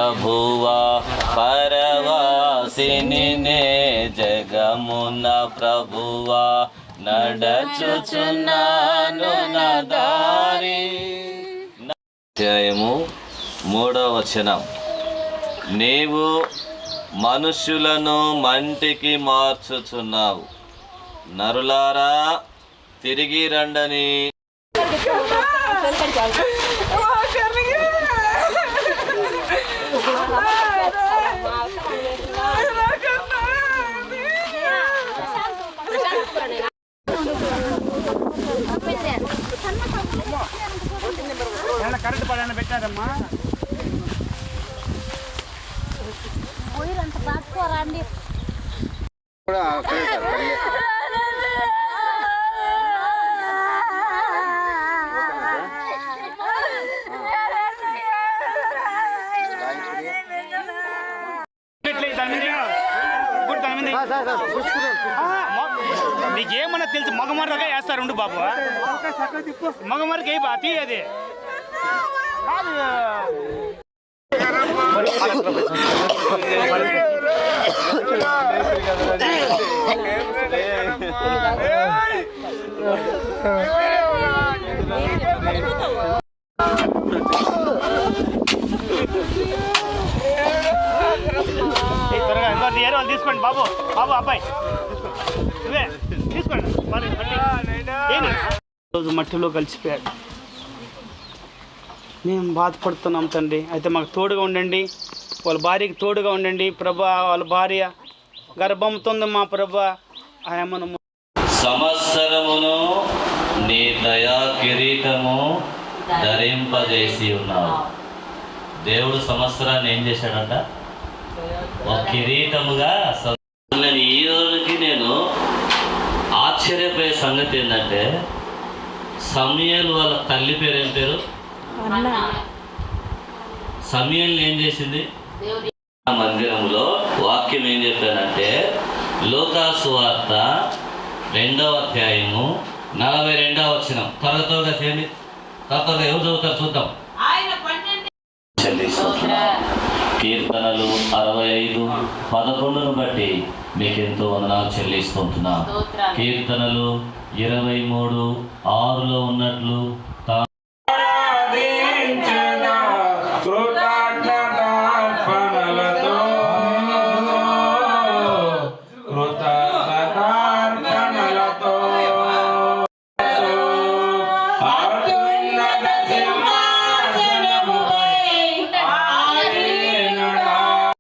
ప్రభువా పరవాసిని జగమున ప్రభువా నడచుచున్నాను నా దారి. అధ్యాయము 3వ వచనం. నీవు మనుష్యులను మంటికి మార్చుచున్నావు, నరులారా తిరిగి రండని. కరెంట్ పడాలని పెట్టారమ్మా. పోయిరంత పాసుకోరండి. నీకేమన్నా తెలుసు? మగమారిగా వేస్తారు ఉండు బాబు, మగమారికి అయి బాతి అది త్వరగా తీసుకోండి బాబు. బాబు అబ్బాయి తీసుకోండి. రోజు మట్టిలో కలిసిపోయాడు. మేము బాధపడుతున్నాం తండ్రి. అయితే మాకు తోడుగా ఉండండి, వాళ్ళ భార్యకి తోడుగా ఉండండి ప్రభా. వాళ్ళ భార్య గర్భంతో మా ప్రభా. ఆయమను సంవత్సరమును నీ దయా కిరీటము ధరింపజేసి ఉన్నావు. దేవుడు సంవత్సరాన్ని ఏం చేశాడంట? ఒక కిరీటముగా. ఈ రోజుకి నేను ఆశ్చర్యపోయే సంగతి ఏంటంటే, సమూయేలు వాళ్ళ తల్లి పేరు ఏం పేరు? సమూయేలుని ఏం చేసింది? మందిరంలో వాక్యం ఏం చెప్పానంటే, లూకాసు వార్త 2వ అధ్యాయము 42వ వచనం. త్వరగా చేయండి, తప్పగా ఎవరు చదువుతారు చూద్దాం. కీర్తనలు 65:11 బట్టి మీకెంతో వందనాలు చెల్లిస్తుంటున్నా. కీర్తనలు 23:6 ఉన్నట్లు